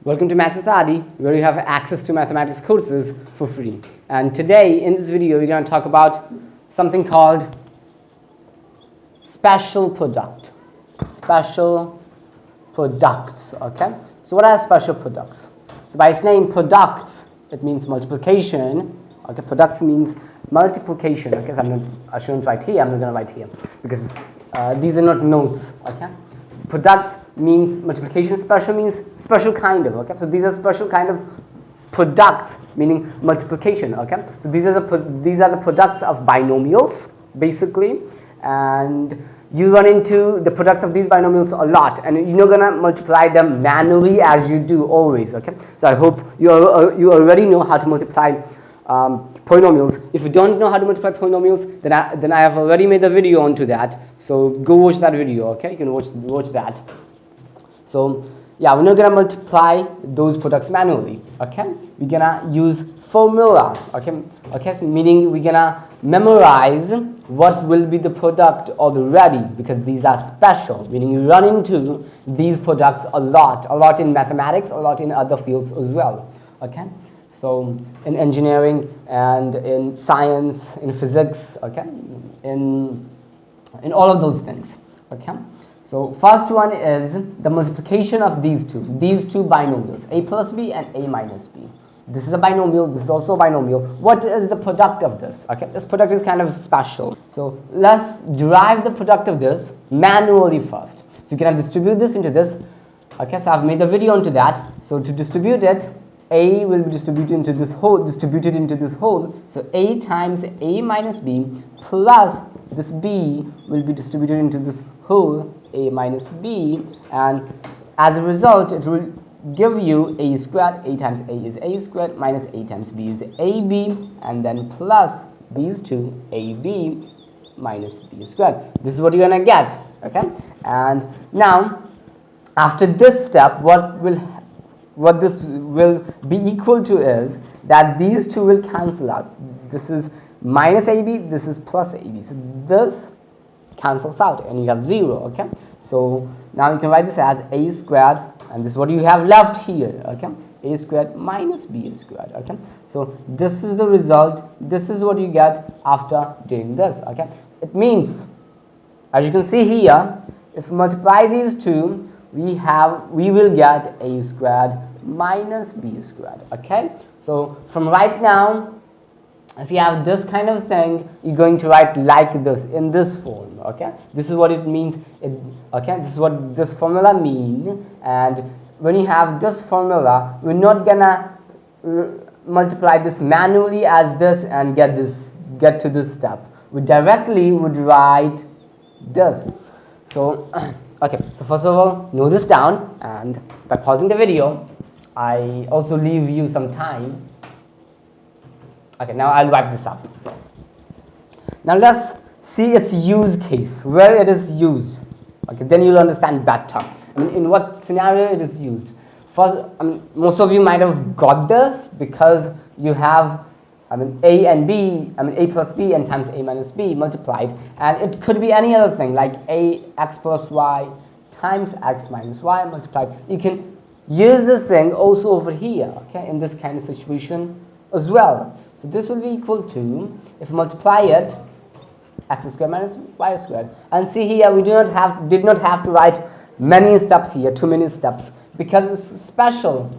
Welcome to Maths Study, where you have access to mathematics courses for free. And today, in this video, we're going to talk about something called special product. Special products, okay? So what are special products? So by its name, products, it means multiplication. Okay, products means multiplication. Okay, so I shouldn't write here, I'm not going to write here, because these are not notes, okay? So products means multiplication, special means special kind of, okay? So these are special kind of products, meaning multiplication, okay? So these are the products of binomials, basically, and you run into the products of these binomials a lot, and you're not gonna multiply them manually as you do always, okay? So I hope you already know how to multiply polynomials. If you don't know how to multiply polynomials, then I have already made a video onto that. So go watch that video, okay? You can watch that. So yeah, we're not gonna multiply those products manually, okay? We're gonna use formula, okay? Okay, so meaning we're gonna memorize what will be the product already, because these are special, meaning you run into these products a lot in mathematics, a lot in other fields as well, okay? So in engineering and in science, in physics, okay, in all of those things, okay. So first one is the multiplication of these two binomials, a plus b and a minus b. This is a binomial, this is also a binomial. What is the product of this? Okay, this product is kind of special. So let's derive the product of this manually first. So you can distribute this into this. Okay, so I've made a video onto that. So to distribute it, a will be distributed into this whole. So a times a minus b plus this b will be distributed into this whole, a minus b, and as a result it will give you a squared. A times a is a squared minus a times b is ab, and then plus these two, ab minus b squared. This is what you're gonna get, okay? And now after this step, what this will be equal to is that these two will cancel out. This is minus ab, this is plus ab. So this cancels out and you have 0, okay? So now you can write this as a squared, and this is what you have left here, okay? A squared minus b squared, okay? So this is the result, this is what you get after doing this, okay? It means, as you can see here, if we multiply these two, we will get a squared minus b squared, okay? So from right now, if you have this kind of thing, you're going to write like this, in this form, okay? This is what it means, okay? This is what this formula means, and when you have this formula, we're not gonna multiply this manually as this and get to this step. We directly would write this. So, okay, so first of all, note this down, and by pausing the video, I also leave you some time. Okay, now I'll wrap this up. Now let's see its use case, where it is used. Okay, then you'll understand better. I mean, in what scenario it is used. First, most of you might have got this because you have, a and b, a plus b and times a minus b multiplied, and it could be any other thing like a x plus y times x minus y multiplied. You can use this thing also over here, okay, in this kind of situation as well. So this will be equal to, if you multiply it, x squared minus y squared. And see here, we did not have to write many steps here, too many steps, because it's special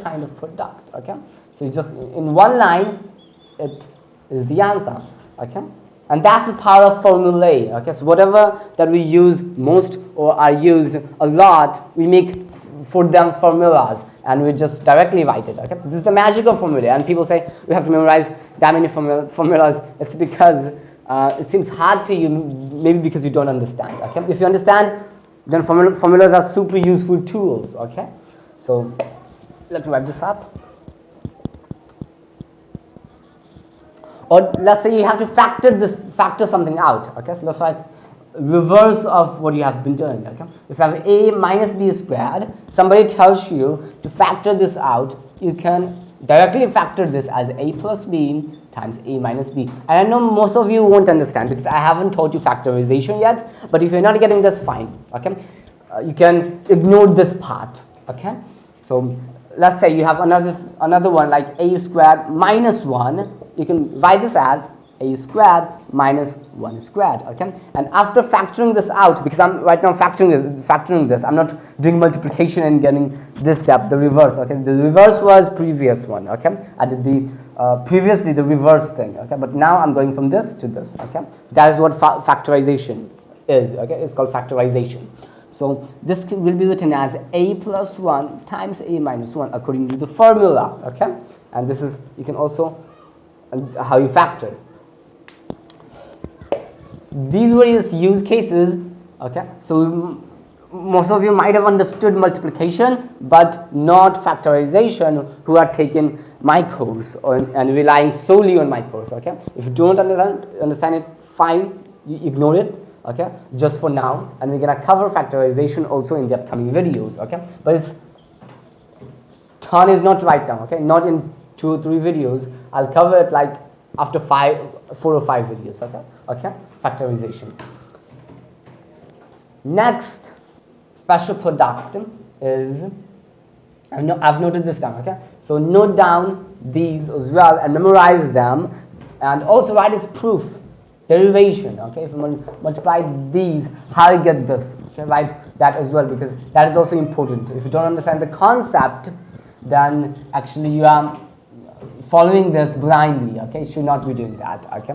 kind of product, okay? So just in one line, it is the answer, okay? And that's the power of formulae, okay? So whatever that we use most or are used a lot, we make for them formulas, and we just directly write it, okay? So this is the magic of formulae, and people say we have to memorize that many formulas. It's because it seems hard to you, maybe because you don't understand, okay? If you understand, then formulas are super useful tools, okay? So let's wrap this up. Or let's say you have to factor something out, okay? So let's write reverse of what you have been doing, okay? If you have a minus b squared, somebody tells you to factor this out, you can directly factor this as a plus b times a minus b. And I know most of you won't understand because I haven't taught you factorization yet, but if you're not getting this, fine, okay? You can ignore this part, okay? So So let's say you have another one like a squared minus 1. You can write this as a squared minus 1 squared, okay? And after factoring this out, because I'm right now factoring this, I'm not doing multiplication and getting this step, the reverse, okay? The reverse was previous one, okay? I did the previously the reverse thing, okay? But now I'm going from this to this, okay? That is what factorization is, okay? It's called factorization. So this will be written as a plus 1 times a minus 1 according to the formula, okay? And this is, you can also, how you factor. These various use cases, okay? So most of you might have understood multiplication, but not factorization, who are taking my course and relying solely on my course, okay? If you don't understand it, fine, you ignore it, okay, just for now, and we're gonna cover factorization also in the upcoming videos, okay? But it's turn is not right now, okay? Not in 2 or 3 videos. I'll cover it like after 4 or 5 videos, okay? Okay, factorization. Next special product is, I've noted this down, okay? So note down these as well and memorize them, and also write as proof. Derivation, okay? If you multiply these, how you get this? Okay, write that as well, because that is also important. If you don't understand the concept, then actually you are following this blindly, okay? You should not be doing that, okay?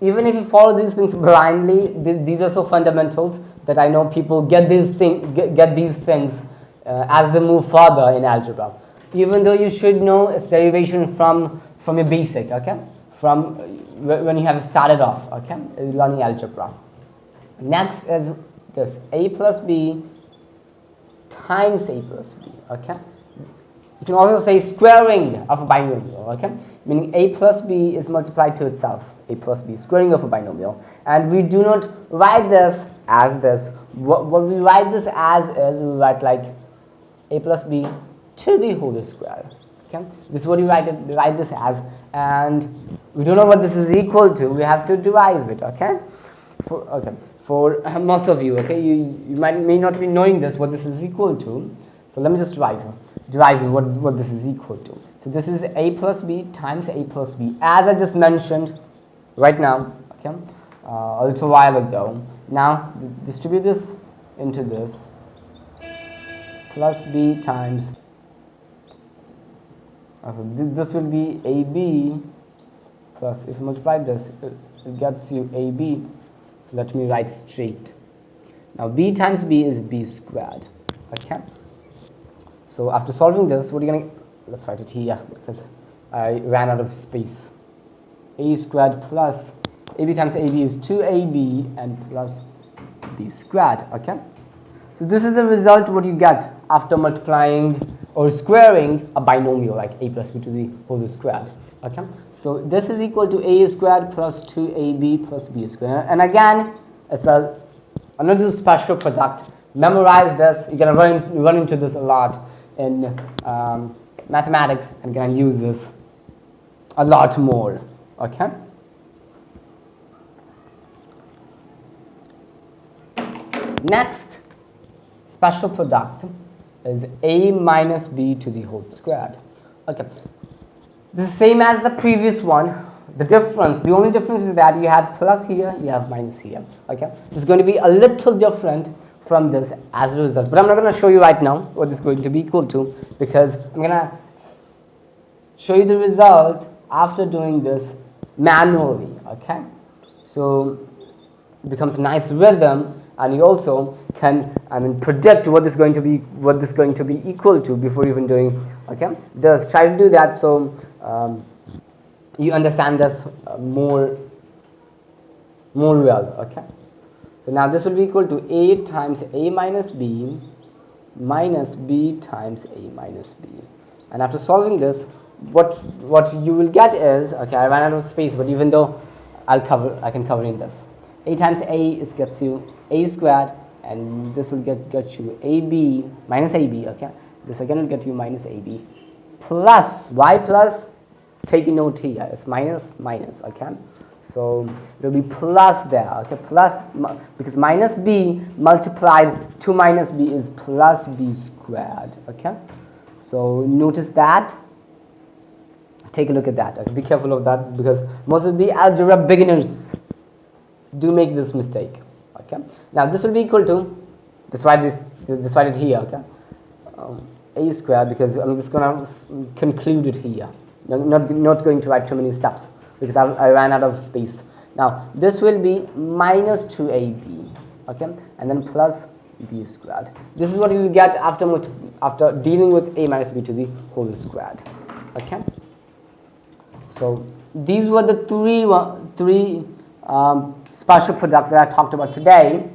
Even if you follow these things blindly, these are so fundamentals that I know people get these things as they move further in algebra. Even though you should know its derivation from your basic, okay? From when you have started off, okay? Learning algebra. Next is this a plus b times a plus b, okay? You can also say squaring of a binomial, okay? Meaning a plus b is multiplied to itself, a plus b, squaring of a binomial. And we do not write this as this. What we write this as is, we write like a plus b to the whole square, okay? This is what you write this as, and we don't know what this is equal to. We have to derive it, okay? For most of you, okay, you may not be knowing this, what this is equal to. So let me just derive what this is equal to. So this is a plus b times a plus b, as I just mentioned right now, okay, a little while ago. Now distribute this into this, plus b times, so this will be ab plus, if you multiply this, it gets you ab. So let me write straight. Now b times b is b squared, okay? So after solving this, what are you going to, let's write it here because I ran out of space. A squared plus ab times ab is 2ab and plus b squared, okay? So this is the result what you get after multiplying or squaring a binomial like a plus b to the whole squared, okay? So this is equal to a squared plus 2ab plus b squared. And again, it's another special product. Memorize this. You're going to run into this a lot in mathematics, and going to use this a lot more, okay? Next special product is a minus b to the whole squared, okay? This is same as the previous one. The only difference is that you have plus here, you have minus here, okay? It's going to be a little different from this as a result, but I'm not going to show you right now what this is going to be equal to, because I'm going to show you the result after doing this manually, okay? So it becomes a nice rhythm, and you also can, predict what this is going to be equal to before even doing, okay? Just try to do that so you understand this more well, okay? So now this will be equal to a times a minus b times a minus b. And after solving this, what you will get is, okay, I ran out of space, but even though I can cover in this. A times a gets you a squared, and this will get you ab minus ab, okay? This again will get you minus ab plus, why plus? Take a note here, it's minus, okay? So it will be plus there, okay? Plus, because minus b multiplied to minus b is plus b squared, okay? So notice that. Take a look at that. Okay? Be careful of that because most of the algebra beginners do make this mistake. Okay. Now this will be equal to, just write it here. Okay. A squared, because I'm just going to conclude it here. Not going to write too many steps because I ran out of space. Now this will be minus 2ab, okay, and then plus b squared. This is what you will get after dealing with a minus b to the whole squared. Okay. So these were the three special products that I talked about today.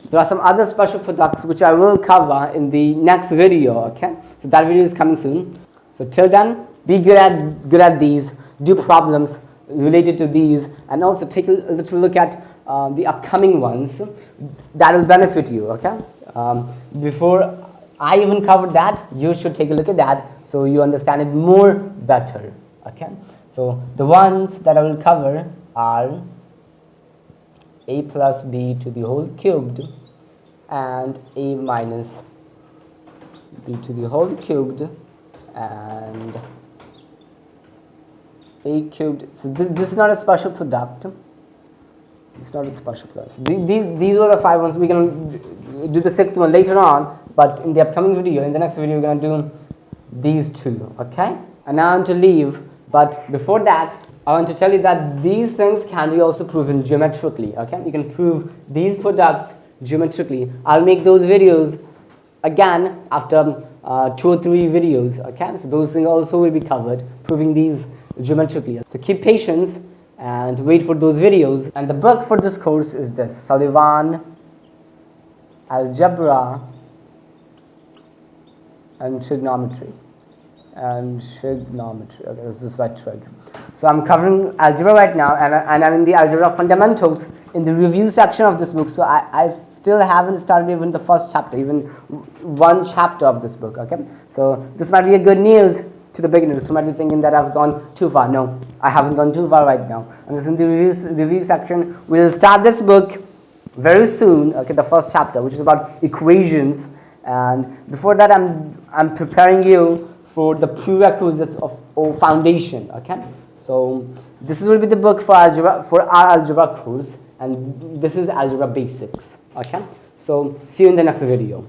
There are some other special products which I will cover in the next video. Okay, so that video is coming soon. So till then, be good at these. Do problems related to these, and also take a little look at the upcoming ones that will benefit you. Okay, before I even covered that, you should take a look at that so you understand it more better. Okay, so the ones that I will cover are a plus b to the whole cubed and a minus b to the whole cubed and a cubed. So this is not a special product. It's not a special product. So these were the 5 ones. We're going to do the 6th one later on, but in the upcoming video, in the next video, we're going to do these 2. Okay? And now I'm to leave, but before that, I want to tell you that these things can be also proven geometrically. Okay? You can prove these products geometrically. I'll make those videos again after 2 or 3 videos. Okay? So those things also will be covered, proving these geometrically. So keep patience and wait for those videos. And the book for this course is this: Sullivan Algebra and Trigonometry. Okay, this is right trig. So I'm covering algebra right now, and I'm in the algebra fundamentals in the review section of this book. So I still haven't started even the first chapter, even one chapter of this book. Okay, so this might be a good news to the beginners who might be thinking that I've gone too far. No, I haven't gone too far right now. I'm just in the review section. We'll start this book very soon. Okay, the first chapter, which is about equations, and before that, I'm preparing you for the prerequisites of foundation. Okay, so this will be the book for algebra, for our algebra course, and this is algebra basics. Okay, so see you in the next video.